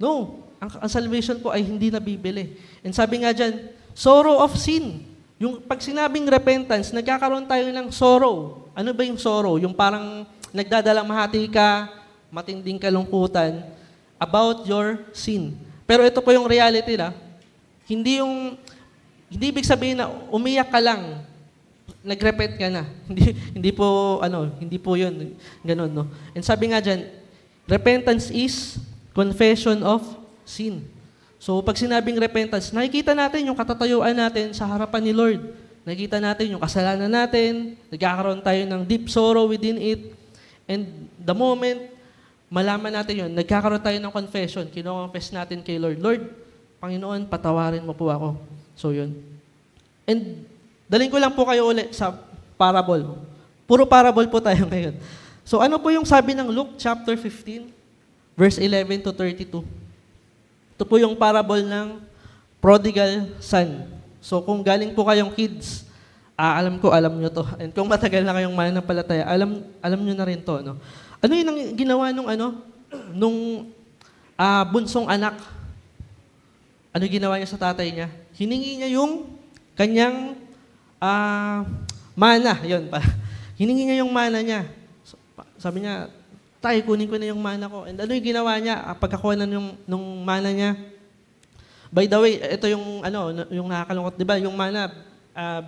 No, ang salvation po ay hindi nabibili. And sabi nga dyan, sorrow of sin. Yung pag sinabing repentance, nagkakaroon tayo ng sorrow. Ano ba yung sorrow? Yung parang nagdadalamhati ka, matinding kalungkutan about your sin. Pero ito po yung reality na, hindi ibig sabihin na umiyak ka lang, nagrepent ka na. Hindi po yun, ganun, no? And sabi nga dyan, repentance is confession of sin. So, pag sinabing repentance, nakikita natin yung katatayuan natin sa harapan ni Lord. Nakikita natin yung kasalanan natin, nagkakaroon tayo ng deep sorrow within it. And the moment, malaman natin yun, nagkakaroon tayo ng confession, kino-confess natin kay Lord, Lord, Panginoon, patawarin mo po ako. So, yun. And daling ko lang po kayo ulit sa parable. Puro parable po tayo ngayon. So, ano po yung sabi ng Luke chapter 15, verse 11 to 32? Ito po yung parable ng prodigal son. So kung galing po kayong kids, Alam ko, alam nyo to. And kung matagal na kayong mananampalataya, alam nyo na rin to. No? Ano yun ang ginawa nung, nung bunsong anak? Ano ginawa niya sa tatay niya? Hiningi niya yung kanyang mana. Yun pa. Hiningi niya yung mana niya. So, sabi niya, tay, kunin ko na yung mana ko. And ano yung ginawa niya? Pagkakuha na nung mana niya, by the way, ito yung yung nakakalungkot, 'di ba? Yung mana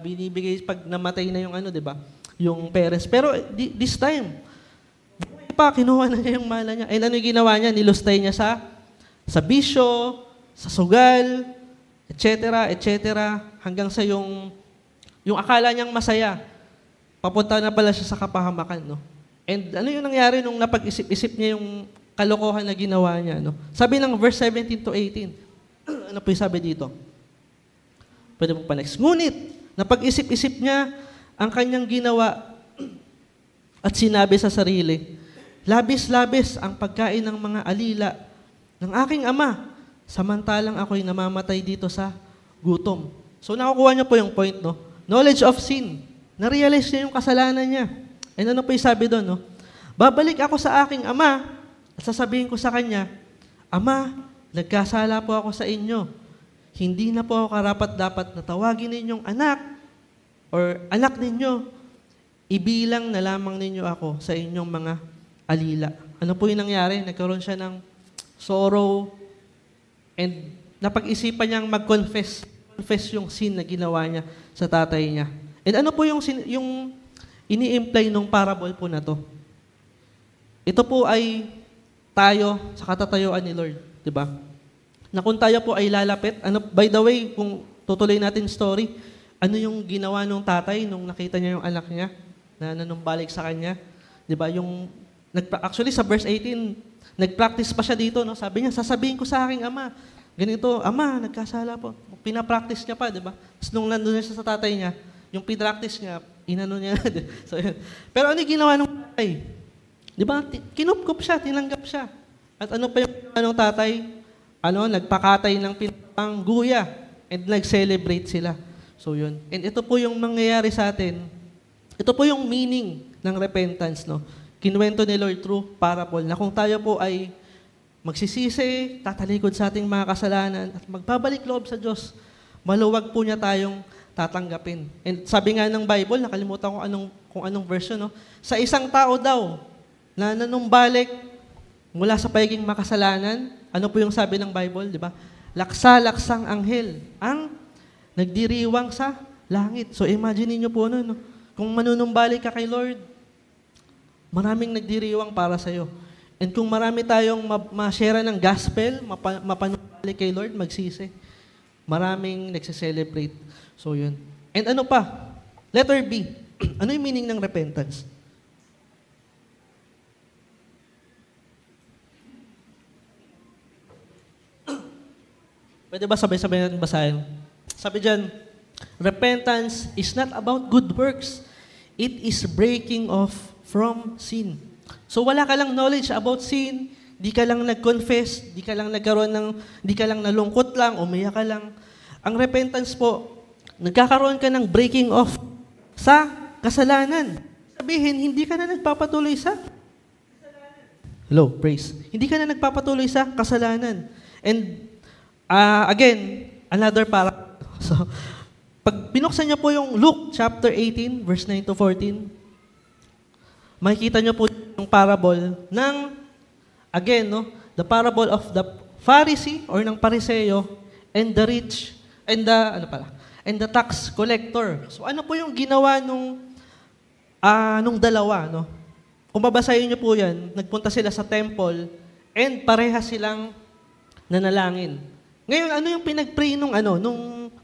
binibigay pag namatay na yung di ba? Yung parents. Pero this time, kinuha na niya yung mana niya. And ano yung ginawa niya? Nilustay niya sa bisyo, sa sugal, etc., hanggang sa yung akala niyang masaya, papunta na pala siya sa kapahamakan, no? And ano yung nangyari nung napag-isip-isip niya yung kalokohan na ginawa niya, no? Sabi ng verse 17 to 18, ano po yung sabi dito? Pwede mo pa next. Ngunit, napag-isip-isip niya ang kanyang ginawa at sinabi sa sarili, labis-labis ang pagkain ng mga alila ng aking ama, samantalang ako'y namamatay dito sa gutom. So nakukuha niyo po yung point, no? Knowledge of sin. Na-realize niya yung kasalanan niya. And ano po yung sabi doon, no? Babalik ako sa aking ama at sasabihin ko sa kanya, Ama, nagkasala po ako sa inyo. Hindi na po ako karapat-dapat na tawagin ninyong anak or anak ninyo. Ibilang na lamang ninyo ako sa inyong mga alila. Ano po yung nangyari? Nagkaroon siya ng sorrow and napag-isipan niyang mag-confess yung sin na ginawa niya sa tatay niya. And ano po yung ini-imply nung parable po na to? Ito po ay tayo sa katatayuan ni Lord, di ba? Na kung tayo po ay lalapit, by the way, kung tutuloy natin story, ano yung ginawa nung tatay nung nakita niya yung anak niya na nanumbalik sa kanya? Di ba? Actually, sa verse 18, nag-practice pa siya dito. No? Sabi niya, sasabihin ko sa aking ama, ganito, ama, nagkasala po. Pinapractice niya pa, di ba? Tapos nung nandun siya sa tatay niya, yung pinractice niya, inano niya. So, yun. Pero ano yung ginawa ng tatay? Di ba? Kinupkup siya, tinanggap siya. At ano pa yung ginawa ng tatay? Nagpakatay ng pinapang guya and nag-celebrate sila. So yun. And ito po yung mangyayari sa atin. Ito po yung meaning ng repentance, no? Kinuwento ni Lord through parable na kung tayo po ay magsisisi, tatalikod sa ating mga kasalanan at magbabalik loob sa Diyos, maluwag po niya tayong tatanggapin. And sabi nga ng Bible, nakalimutan ko kung anong version, no? Sa isang tao daw na nanumbalik mula sa pagiging makasalanan, ano po yung sabi ng Bible, di ba? Laksa-laksang anghel ang nagdiriwang sa langit. So imagine niyo po no? Kung manunumbalik ka kay Lord, maraming nagdiriwang para sa'yo. And kung marami tayong ma-share ng gospel, mapanumbalik kay Lord, magsisi. Maraming nagse-celebrate. So yun. And ano pa? Letter B. Ano yung meaning ng repentance? Pwede ba sabay-sabay natin basahin? Sabi dyan, repentance is not about good works. It is breaking off from sin. So wala ka lang knowledge about sin, di ka lang nag-confess, di ka lang nalungkot lang, umiyak ka lang. Ang repentance po, nagkakaroon ka ng breaking off sa kasalanan. Sabihin, hindi ka na nagpapatuloy sa praise. Hindi ka na nagpapatuloy sa kasalanan. And again, another para. So, pag binuksan niyo po yung Luke chapter 18, verse 9 to 14, makikita niyo po yung parable ng, again, no, the parable of the Pharisee or ng Pariseo and the rich, and the tax collector. So ano po yung ginawa nung dalawa, no? Kung babasahin niyo po yan, nagpunta sila sa temple and parehas silang nanalangin. Ngayon, ano yung pinag-pray nung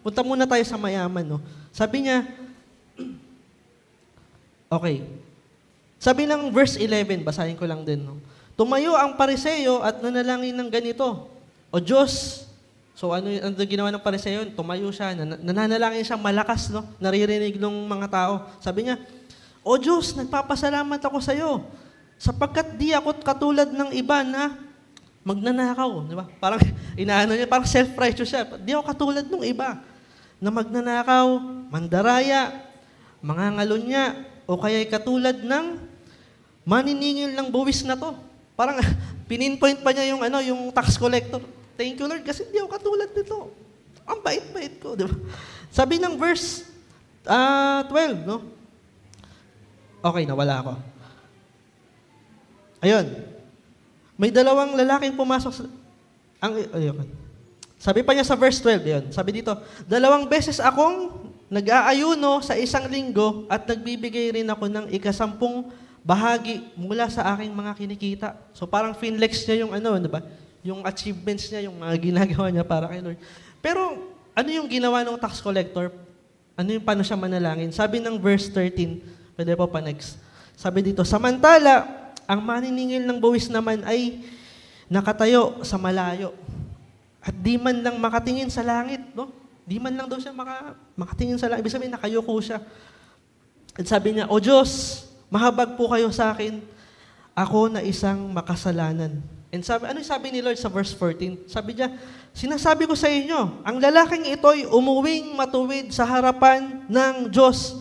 punta muna tayo sa mayaman, no? Sabi niya, okay. Sabi ng verse 11, basahin ko lang din, no? Tumayo ang Pariseo at nanalangin ng ganito, O Diyos, so ano ginawa ng Pariseo? Tumayo siya, nananalangin siya malakas, no? Naririnig ng mga tao. Sabi niya, O Diyos, nagpapasalamat ako sa iyo sapagkat di ako katulad ng iba na magnanakaw, di ba? Parang niya, parang self-righteous siya. Di ako katulad ng iba na magnanakaw, mandaraya, mangangalunya, o kaya'y katulad ng maniningil ng buwis na to. Parang pininpoint pa niya yung, yung tax collector. Thank you, Lord, kasi hindi ako katulad nito. Ang bait-bait ko, di ba? Sabi ng verse 12, no? Okay, nawala ako. Ayun. May dalawang lalaking pumasok sa... Ayun. Sabi pa niya sa verse 12, yun. Sabi dito, 2 beses akong nag-aayuno sa isang linggo at nagbibigay rin ako ng 10 bahagi mula sa aking mga kinikita. So parang finlex niya yung di ba? Yung achievements niya, yung mga ginagawa niya para kay Lord. Pero ano yung ginawa ng tax collector? Paano siya manalangin? Sabi ng verse 13, pwede po pa next. Sabi dito, samantala, ang maniningil ng buwis naman ay nakatayo sa malayo. At di man lang makatingin sa langit, no? Di man lang daw siya makatingin sa langit. Ibig sabihin, nakayuko siya. At sabi niya, O Diyos, mahabag po kayo sa akin, ako na isang makasalanan. And sabi ni Lord sa verse 14? Sabi niya, sinasabi ko sa inyo, ang lalaking ito'y umuwing matuwid sa harapan ng Diyos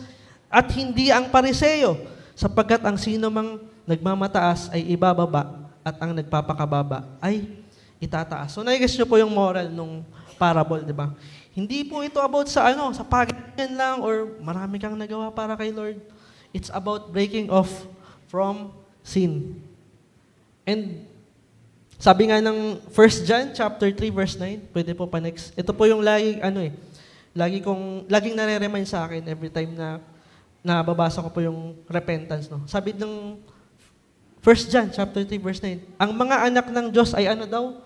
at hindi ang pariseyo, sapagkat ang sino mang nagmamataas ay ibababa at ang nagpapakababa ay itataas. So, nai-guess nyo po yung moral nung parable, di ba? Hindi po ito about sa sa pagkain lang or marami kang nagawa para kay Lord. It's about breaking off from sin. And sabi nga ng 1 John chapter 3 verse 9, pwede po pa next. Ito po yung laging nare-remind sa akin every time na nababasa ko po yung repentance, no. Sabi ng 1 John chapter 3 verse 9, ang mga anak ng Diyos ay daw?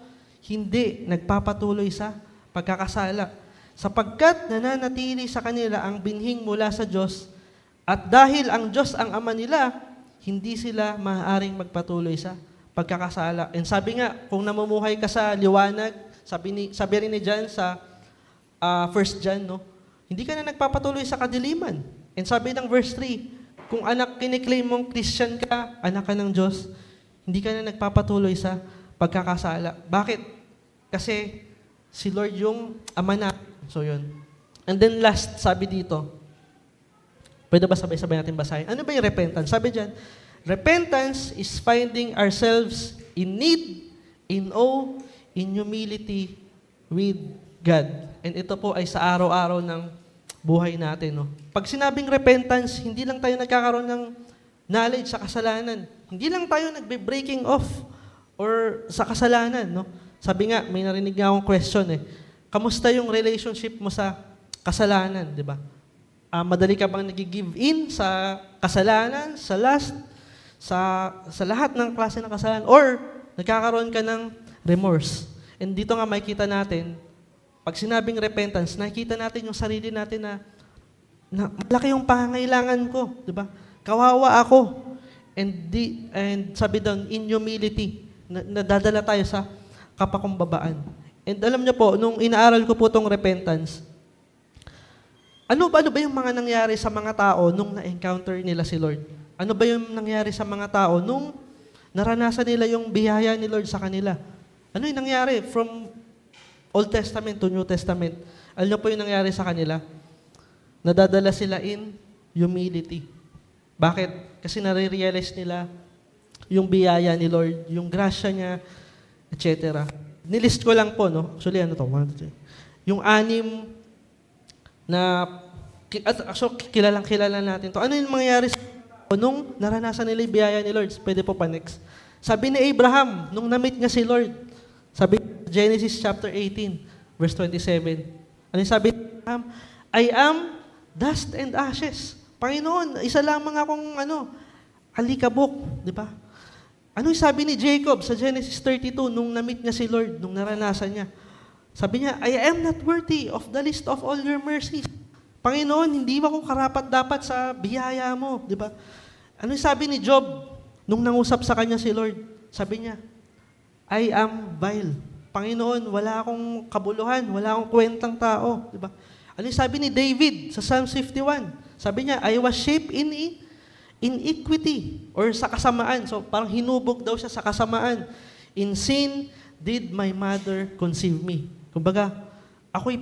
Hindi nagpapatuloy sa pagkakasala, sapagkat nananatili sa kanila ang binhing mula sa Diyos, at dahil ang Diyos ang ama nila, hindi sila maaaring magpatuloy sa pagkakasala. And sabi nga, kung namumuhay ka sa liwanag, sabi rin ni John sa 1 John, no, hindi ka na nagpapatuloy sa kadiliman. And sabi ng verse 3, kung kiniklaim mong Christian ka, anak ka ng Diyos, hindi ka na nagpapatuloy sa pagkakasala. Bakit? Kasi si Lord yung ama na. So yun. And then last, sabi dito, pwede ba sabay-sabay natin basahin? Ano ba yung repentance? Sabi dyan, repentance is finding ourselves in need, in awe, in humility with God. And ito po ay sa araw-araw ng buhay natin. No? Pag sinabing repentance, hindi lang tayo nagkakaroon ng knowledge sa kasalanan. Hindi lang tayo nagbe-breaking off or sa kasalanan. No? Sabi nga, may narinig nga akong question kamusta yung relationship mo sa kasalanan? Di ba? Madali ka bang nag-give in sa kasalanan, sa lust, sa lahat ng klase ng kasalanan, or nagkakaroon ka ng remorse. And dito nga makikita natin, pag sinabing repentance, nakikita natin yung sarili natin na malaki yung pangangailangan ko, di ba? Kawawa ako. And sabi doon, in humility, nadadala tayo sa kapakumbabaan. And alam niyo po, nung inaaral ko po tong repentance, ano ba yung mga nangyari sa mga tao nung na-encounter nila si Lord? Ano ba yung nangyari sa mga tao nung naranasan nila yung biyaya ni Lord sa kanila? Ano yung nangyari from Old Testament to New Testament? Alam po yung nangyari sa kanila? Nadadala sila in humility. Bakit? Kasi nare-realize nila yung biyaya ni Lord, yung grasya niya, etc. Nilist ko lang po, no? Actually, 1, 2, 3. Yung 6 na, kilala natin to. Ano yung mangyayari sa nung naranasan nila yung biyaya ni Lord? Pwede po pa next. Sabi ni Abraham, nung na-meet niya si Lord, sabi Genesis chapter 18, verse 27. Ano yung sabi ni Abraham? I am dust and ashes. Panginoon, isa lamang akong alikabok, di ba? Ano yung sabi ni Jacob sa Genesis 32 nung na-meet niya si Lord, nung naranasan niya? Sabi niya, I am not worthy of the least of all your mercies. Panginoon, hindi ba ako karapat-dapat sa biyaya mo? Di ba? Ano yung sabi ni Job nung nangusap sa kanya si Lord? Sabi niya, I am vile. Panginoon, wala akong kabuluhan, wala akong kwentang tao. Di ba? Ano yung sabi ni David sa Psalm 51? Sabi niya, I was shaped in iniquity or sa kasamaan. So parang hinubog daw siya sa kasamaan. In sin did my mother conceive me. Kumbaga, ako'y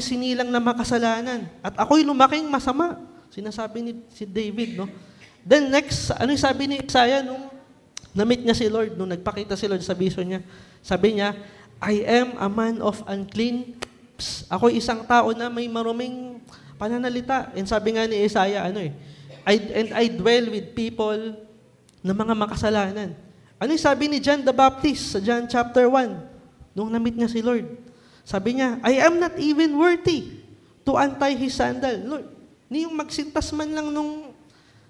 sinilang na makasalanan at ako'y lumaking masama. Sinasabi ni si David, no? Then next, ano yung sabi ni Isaiah nung na-meet niya si Lord, nung nagpakita si Lord sa vision niya? Sabi niya, I am a man of unclean lips. Ako isang tao na may maruming pananalita. And sabi nga ni Isaiah, I dwell with people na mga makasalanan. Ano yung sabi ni John the Baptist sa John chapter 1, nung na-meet niya si Lord? Sabi niya, I am not even worthy to untie his sandal. Lord, ni yung magsintas man lang nung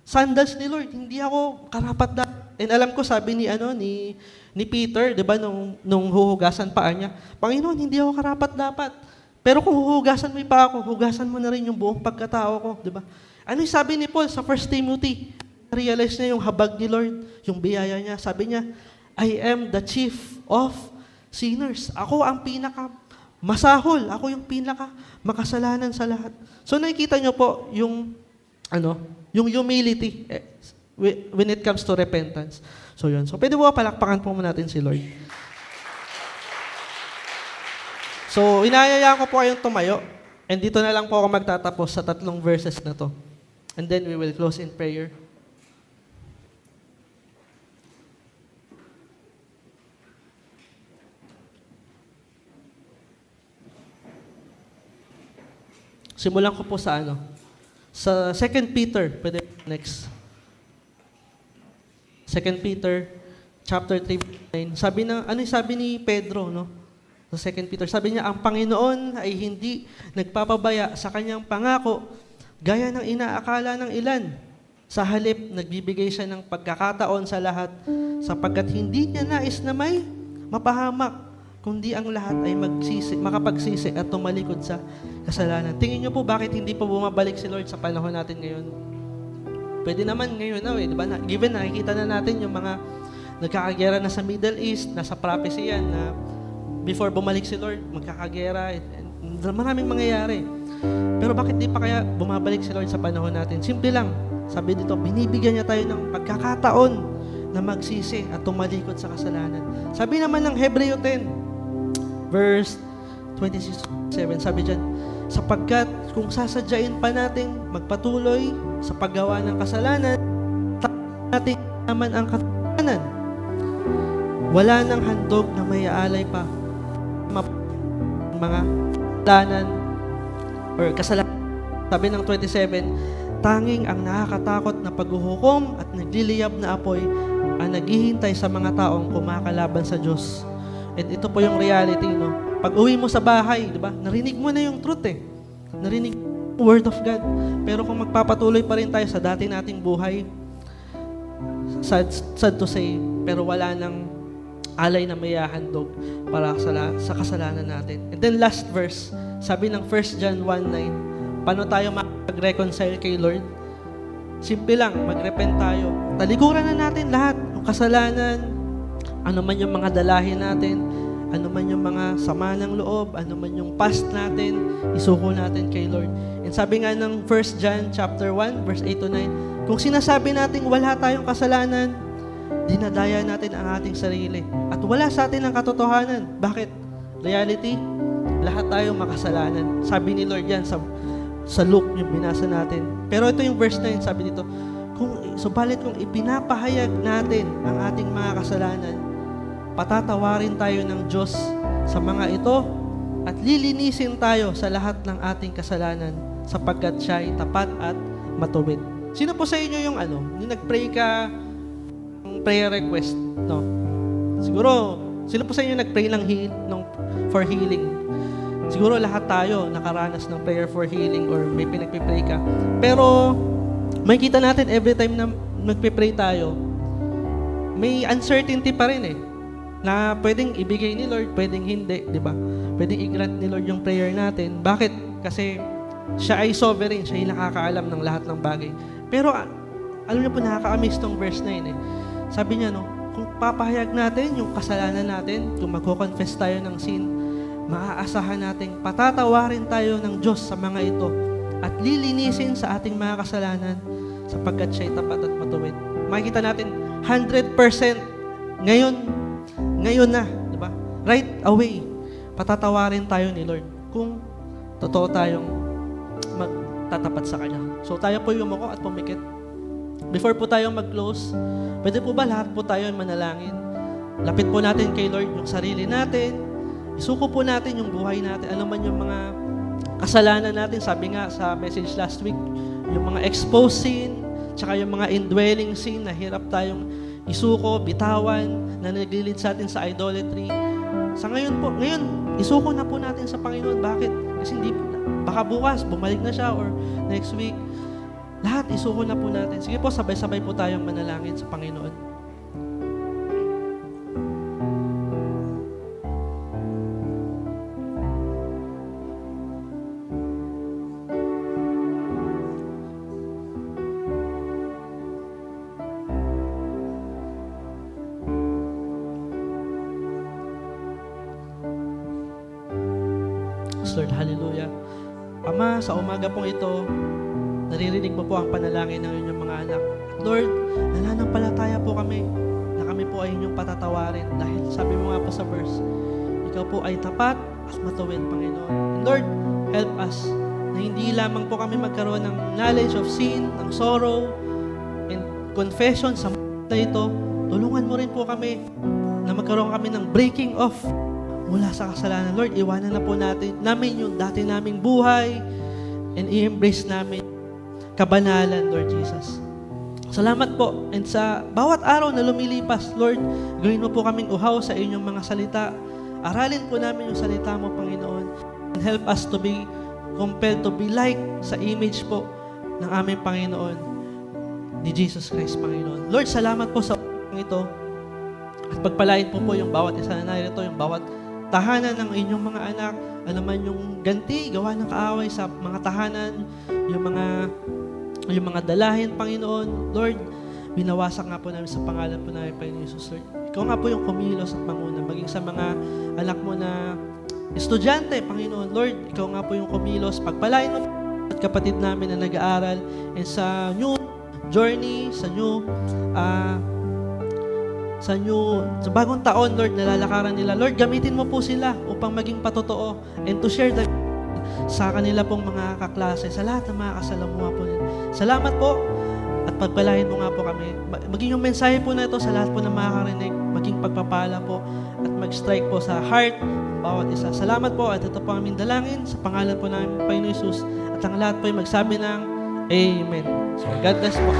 sandals ni Lord, hindi ako karapat dapat. And alam ko, sabi ni Peter, di ba, nung huhugasan paa niya, Panginoon, hindi ako karapat dapat. Pero kung huhugasan mo pa ako, hugasan mo na rin yung buong pagkatao ko, di ba? Ano yung sabi ni Paul sa 1 Timothy? Realize niya yung habag ni Lord, yung biyaya niya. Sabi niya, I am the chief of sinners. Ako ang pinaka masahol. Ako yung pinaka makasalanan sa lahat. So nakikita niyo po yung humility when it comes to repentance. So yun. So pwede po palakpakan po natin si Lord. So inayayaan ko po kayong tumayo. And dito na lang po ako magtatapos sa 3 verses na to. And then we will close in prayer. Simulan ko po sa sa 2 Peter, pwede next. 2 Peter chapter 3:9. Sabi ni Pedro, no? Sa 2 Peter, sabi niya, ang Panginoon ay hindi nagpapabaya sa kanyang pangako gaya ng inaakala ng ilan. Sa halip, nagbibigay siya ng pagkakataon sa lahat sapagkat hindi niya nais na may mapahamak, kundi ang lahat ay makapagsisi at tumalikod sa kasalanan. Tingin niyo po bakit hindi po bumabalik si Lord sa panahon natin ngayon? Pwede naman ngayon diba? Given nakikita na natin yung mga nagkakagera na sa Middle East, nasa prophecy yan na before bumalik si Lord, magkakagera, maraming mangyayari. Pero bakit di pa kaya bumabalik si Lord sa panahon natin? Simple lang. Sabi dito, binibigyan niya tayo ng pagkakataon na magsisi at tumalikod sa kasalanan. Sabi naman ng Hebreo 10, verse 26-7, sabi dyan, sapagkat kung sasadyain pa nating magpatuloy sa paggawa ng kasalanan, natin naman ang kasalanan. Wala nang handog na may aalay pa mga kasalanan or kasalanan. Sabi ng 27, tanging ang nakakatakot na paghuhukom at nagliliyab na apoy ang naghihintay sa mga taong kumakalaban sa Diyos. And ito po yung reality, no? Pag uwi mo sa bahay, di ba? Narinig mo na yung truth Narinig mo word of God. Pero kung magpapatuloy pa rin tayo sa dati nating buhay, sad to say, pero wala nang alay na may handog para sa kasalanan natin. And then last verse, sabi ng 1 John 1:9, paano tayo mag-reconcile kay Lord? Simple lang, mag-repent tayo. Talikuran na natin lahat, yung kasalanan, ano man yung mga dalahin natin, ano man yung mga sama ng loob, ano man yung past natin, isuko natin kay Lord. And sabi nga ng 1 John chapter 1, verse 8-9, kung sinasabi natin wala tayong kasalanan, dinadaya natin ang ating sarili. At wala sa atin ang katotohanan. Bakit? Reality, lahat tayo makasalanan. Sabi ni Lord yan sa Luke, yung binasa natin. Pero ito yung verse 9, sabi dito, subalit kung ipinapahayag natin ang ating mga kasalanan, patatawarin tayo ng Diyos sa mga ito at lilinisin tayo sa lahat ng ating kasalanan sapagkat siya ay tapat at matuwid. Sino po sa inyo yung nag-pray ka prayer request, no? Siguro, sino po sa inyo nag-pray for healing? Siguro lahat tayo nakaranas ng prayer for healing or may pinagpipray ka. Pero, may kita natin every time na nagpipray tayo, may uncertainty pa rin na pwedeng ibigay ni Lord, pwedeng hindi, di ba? Pwedeng i-grant ni Lord yung prayer natin. Bakit? Kasi siya ay sovereign, siya ay nakakaalam ng lahat ng bagay. Pero, alam niyo po, nakaka-amaze tong verse 9 Sabi niya, kung papahayag natin yung kasalanan natin, kung magko-confess tayo ng sin, maaasahan nating patatawarin tayo ng Diyos sa mga ito at lilinisin sa ating mga kasalanan sapagkat siya'y tapat at matuwid. Makikita natin 100% ngayon na, di ba? Right away, patatawarin tayo ni Lord kung totoo tayong tatapat sa Kanya. So tayo po yumuko at pumikit. Before po tayo mag-close, pwede po ba lahat po tayo manalangin? Lapit po natin kay Lord yung sarili natin. Isuko po natin yung buhay natin. Ano man yung mga kasalanan natin. Sabi nga sa message last week, yung mga exposed sin, tsaka yung mga indwelling sin na hirap tayong isuko, bitawan, na naglilid sa atin sa idolatry. Sa ngayon po, isuko na po natin sa Panginoon. Bakit? Kasi hindi, baka bukas, bumalik na siya or next week. Lahat isuko na po natin. Sige po, sabay-sabay po tayong manalangin sa Panginoon. Lord, hallelujah. Ama, sa umaga pong ito, naririnig mo po ang panalangin ng inyong mga anak. Lord, nananampalataya po kami na kami po ay inyong patatawarin dahil sabi mo nga po sa verse, ikaw po ay tapat at matuwid, Panginoon. And Lord, help us na hindi lamang po kami magkaroon ng knowledge of sin, ng sorrow, and confession sa na ito. Tulungan mo rin po kami na magkaroon kami ng breaking off mula sa kasalanan. Lord, iwanan na po namin yung dati naming buhay and i-embrace namin kabanalan, Lord Jesus. Salamat po. And sa bawat araw na lumilipas, Lord, gawin mo po kaming uhaw sa inyong mga salita. Aralin po namin yung salita mo, Panginoon. And help us to be compelled to be like sa image po ng aming Panginoon ni Jesus Christ, Panginoon. Lord, salamat po sa ito. At pagpalain po yung bawat isa na narito, yung bawat tahanan ng inyong mga anak, ano man yung ganti, gawa ng kaaway sa mga tahanan, yung mga dalahin, Panginoon. Lord, binawasak nga po namin sa pangalan po namin, Panginoon Jesus, Lord. Ikaw nga po yung kumilos at manguna, maging sa mga anak mo na estudyante, Panginoon. Lord, ikaw nga po yung kumilos, pagpalain mo at kapatid namin na nag-aaral and sa new journey, sa bagong taon, Lord, nalalakaran nila. Lord, gamitin mo po sila upang maging patotoo and to share sa kanila pong mga kaklase, sa lahat ng mga kasalamuha po nila. Salamat po at pagpalain mo nga po kami. Maging yung mensahe po na ito sa lahat po ng makakarinig, maging pagpapala po at mag-strike po sa heart ng bawat isa. Salamat po at ito po aming dalangin sa pangalan po namin, Panginoon Jesus, at ang lahat po ay magsabi ng Amen. So, God bless po.